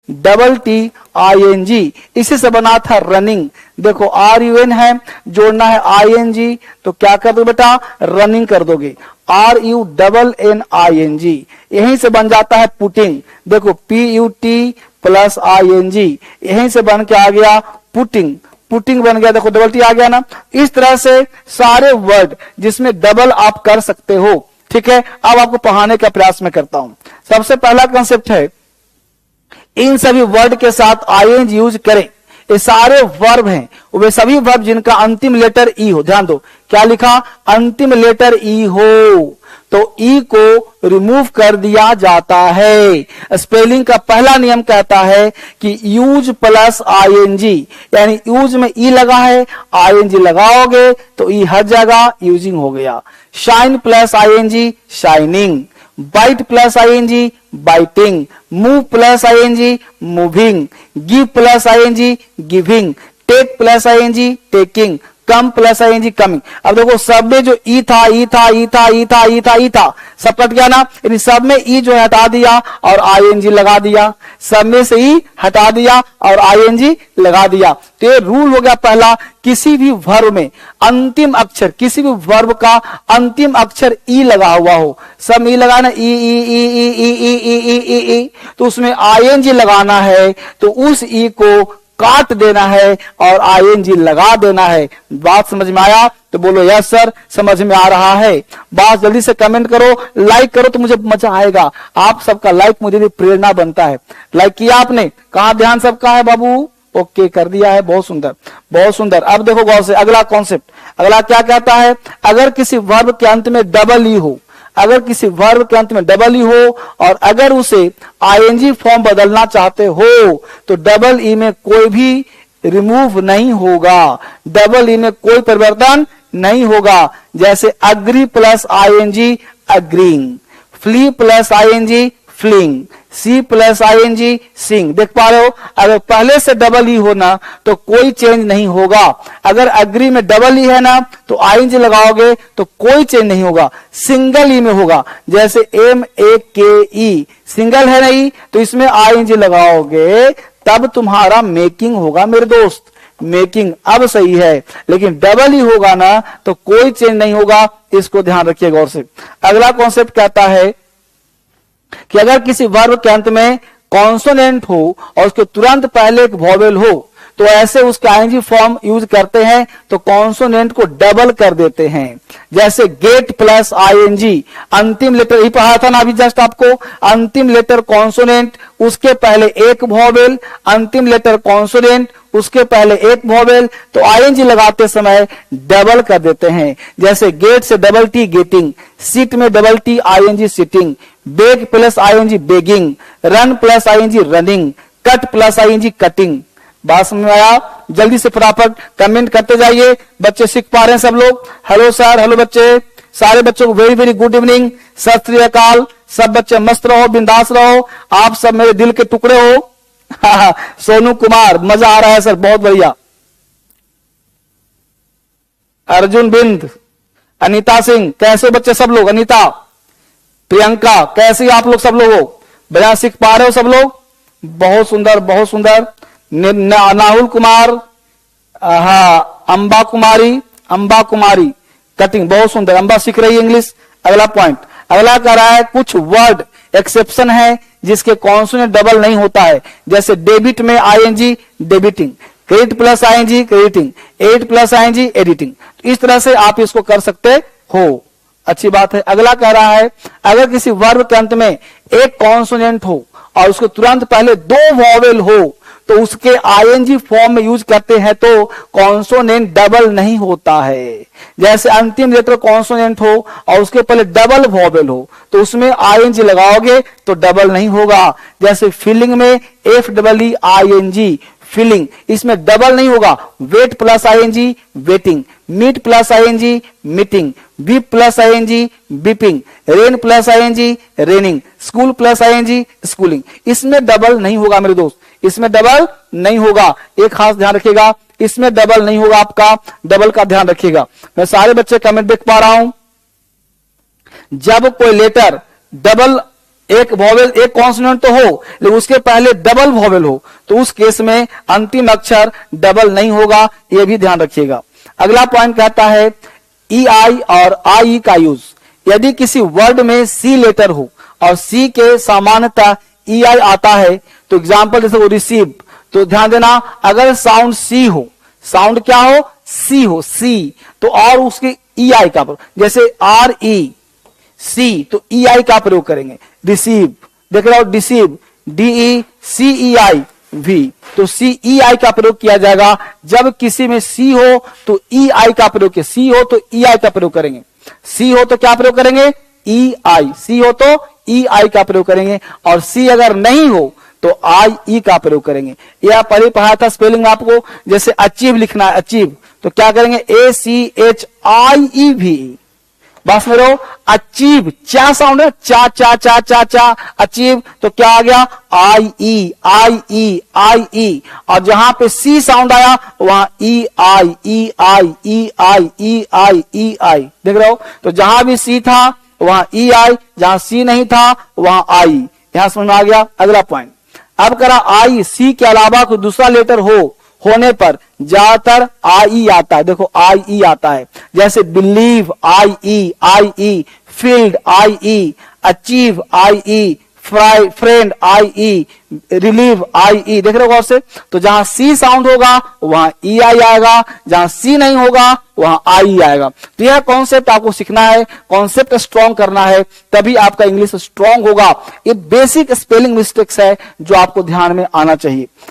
RUNING, इसी से बना था रनिंग। देखो RUN है, जोड़ना है ING, तो क्या कर दो बेटा, रनिंग कर दोगे। RUNNING, यहीं से बन जाता है पुटिंग। देखो PUT प्लस ING, यहीं से बन के आ गया पुटिंग, पुटिंग बन गया। देखो डबल टी आ गया ना। इस तरह से सारे वर्ड जिसमें डबल आप कर सकते हो, ठीक है। अब आपको पढ़ाने का प्रयास में करता हूं। सबसे पहला कंसेप्ट है, इन सभी वर्ड के साथ ING यूज करें। ये सारे वर्ब हैं, वे सभी वर्ब जिनका अंतिम लेटर ई हो। ध्यान दो क्या लिखा, अंतिम लेटर ई हो, तो ई को रिमूव कर दिया जाता है। स्पेलिंग का पहला नियम कहता है कि यूज प्लस ING, यानी यूज में ई लगा है, ING लगाओगे तो ई हर जगह यूजिंग हो गया। Shine plus ING, shining. Bite plus ING, biting. Move plus ING, moving. Give plus ING, giving. Take plus ING, taking. Come plus ING, coming. अब देखो सब में जो ई था, ई था, ई था, ई था, ई था, ई था, सब कट गया ना। इन सब में ई जो हटा दिया और ING लगा दिया, सब में से ई हटा दिया और ING लगा दिया। तो ये रूल हो गया पहला, किसी भी वर्ब में अंतिम अक्षर, किसी भी वर्ब का अंतिम अक्षर ई लगा हुआ हो, सब में ई लगा ना, ई ई ई ई ई ई ई ई ई ई, तो उसमें ING लगाना है, तो उस ई को काट देना है और ING लगा देना है। बात समझ में आया तो बोलो यस सर, समझ में आ रहा है। बात जल्दी से कमेंट करो, लाइक करो तो मुझे मजा आएगा। आप सबका लाइक मुझे भी प्रेरणा बनता है। लाइक किया आपने, कहां ध्यान सबका है बाबू, ओके कर दिया है, बहुत सुंदर बहुत सुंदर। अब देखो गौर से अगला कॉन्सेप्ट, अगला क्या कहता है, अगर किसी वर्ब के अंत में डबल ई हो, अगर किसी वर्ब के अंत में डबल ई हो और अगर उसे ING फॉर्म बदलना चाहते हो तो डबल ई में कोई भी रिमूव नहीं होगा, डबल ई में कोई परिवर्तन नहीं होगा। जैसे agree plus ING, agreeing. Flee plus ING, fling. See plus ING, sing. देख पा रहे हो, अगर पहले से डबल ई हो ना तो कोई चेंज नहीं होगा। अगर अग्री में डबल ई है ना तो ING लगाओगे तो कोई चेंज नहीं होगा, सिंगल ई में होगा। जैसे MAKE, सिंगल है नहीं तो इसमें ING लगाओगे तब तुम्हारा मेकिंग होगा मेरे दोस्त, मेकिंग अब सही है। लेकिन डबल ई होगा ना तो कोई चेंज नहीं होगा, इसको ध्यान रखिए गौर से। अगला कॉन्सेप्ट कहता है कि अगर किसी वर्ब के अंत में कॉन्सोनेंट हो और उसके तुरंत पहले एक वॉवेल हो तो ऐसे उसका ING फॉर्म यूज करते हैं तो कॉन्सोनेंट को डबल कर देते हैं। जैसे गेट प्लस ING, अंतिम लेटर ही पढ़ा था ना अभी जस्ट आपको, अंतिम लेटर कॉन्सोनेंट उसके पहले एक वॉवेल, अंतिम लेटर कॉन्सोनेंट उसके पहले एक वॉवेल, तो ING लगाते समय डबल कर देते हैं। जैसे गेट से डबल टी, गेटिंग। सीट में double T, ING, sitting. Beg plus ING, begging. Run plus ING, running. Cut plus ING, cutting. बात समझ में आया? जल्दी से फटाफट कमेंट करते जाइए, बच्चे सीख पा रहे हैं सब लोग। हेलो सर, हेलो बच्चे, सारे बच्चों को वेरी वेरी गुड इवनिंग, सत श्री अकाल। सब बच्चे मस्त रहो, बिंदास रहो, आप सब मेरे दिल के टुकड़े हो। सोनू कुमार, मजा आ रहा है सर, बहुत बढ़िया। अर्जुन बिंद, अनीता सिंह, कैसे बच्चे सब लोग? अनीता, प्रियंका, कैसे आप लोग सब लोग हो? बढ़िया सीख पा रहे हो सब लोग? बहुत सुंदर बहुत सुंदर। नाहुल कुमार, अंबा कुमारी, अंबा कुमारी, कटिंग, बहुत सुंदर। अंबा सीख रही है इंग्लिश। अगला पॉइंट, अगला कह रहा है कुछ वर्ड एक्सेप्शन है जिसके कॉन्सोनेंट डबल नहीं होता है। जैसे डेबिट में ING, debiting. Credit plus ING, crediting. Edit plus ING, editing. इस तरह से आप इसको कर सकते हो, अच्छी बात है। अगला कह रहा है अगर किसी वर्ब के अंत में एक कॉन्सोनेंट हो और उसके तुरंत पहले दो वॉवेल हो तो उसके ING फॉर्म में यूज करते हैं तो कॉन्सोनेंट डबल नहीं होता है। जैसे अंतिम लेटर कॉन्सोनेंट हो और उसके पहले डबल वॉवेल हो तो उसमें ING लगाओगे तो डबल नहीं होगा। जैसे फीलिंग में FEEING, फीलिंग, इसमें डबल नहीं होगा। Wait plus ING, waiting. Meet plus ING, meeting. Weep plus ING, weeping. Rain plus ING, raining. School plus ING, schooling. इसमें डबल नहीं होगा मेरे दोस्त, इसमें डबल नहीं होगा। एक खास ध्यान रखिएगा, इसमें डबल नहीं होगा, आपका डबल का ध्यान रखिएगा। मैं सारे बच्चे कमेंट देख पा रहा हूं। जब कोई लेटर डबल एक वॉवेल, एक कॉन्सोनेंट तो हो लेकिन उसके पहले डबल वॉवेल हो, तो उस केस में अंतिम अक्षर डबल नहीं होगा, यह भी ध्यान रखिएगा। अगला पॉइंट कहता है ई आई और आई का यूज। यदि किसी वर्ड में सी लेटर हो और सी के सामान्यतः ई आई आता है, तो एग्जाम्पल जैसे वो रिसीव, तो ध्यान देना अगर साउंड सी हो, साउंड क्या हो, सी हो, सी, तो और उसके ई आई का, जैसे आर ई सी, तो ई आई का प्रयोग करेंगे। रिसीव, देख रहे हो, deceive, D E C E I V, तो सी ई आई का प्रयोग किया जाएगा। जब किसी में सी हो तो ई आई का प्रयोग किया, सी हो तो ई आई का प्रयोग करेंगे, सी हो तो क्या प्रयोग करेंगे, ई आई, सी हो तो ई आई का प्रयोग करेंगे, और सी अगर नहीं हो तो आई ई का प्रयोग करेंगे। यह पहले पढ़ाया था स्पेलिंग में आपको, जैसे अचीव लिखना है, अचीव, तो क्या करेंगे, ए C H I E V, बस में रहो, अचीव, चा साउंड है, चा चा चा चा चा, अचीव, तो क्या आ गया, आई ई आई ई आई ई, और जहां पे सी साउंड आया वहां ई आई ई आई ई आई ई आई ई आई, देख रहे हो, तो जहां भी सी था वहां ई आई, जहां सी नहीं था वहां आई, यहां समझ में आ गया। अगला पॉइंट, अब करा आई सी के अलावा कोई दूसरा लेटर होने पर ज्यादातर आई आता है, देखो आई ई आता है, जैसे believe I E, field I E, achieve I E, friend I E, relieve I E, देख रहे हो गौर से, तो जहां सी साउंड होगा वहां ई आई आएगा, जहां सी नहीं होगा वहां आई आएगा। तो यह कॉन्सेप्ट आपको सीखना है, कॉन्सेप्ट स्ट्रॉन्ग करना है, तभी आपका इंग्लिश स्ट्रॉन्ग होगा। ये बेसिक स्पेलिंग मिस्टेक्स है जो आपको ध्यान में आना चाहिए।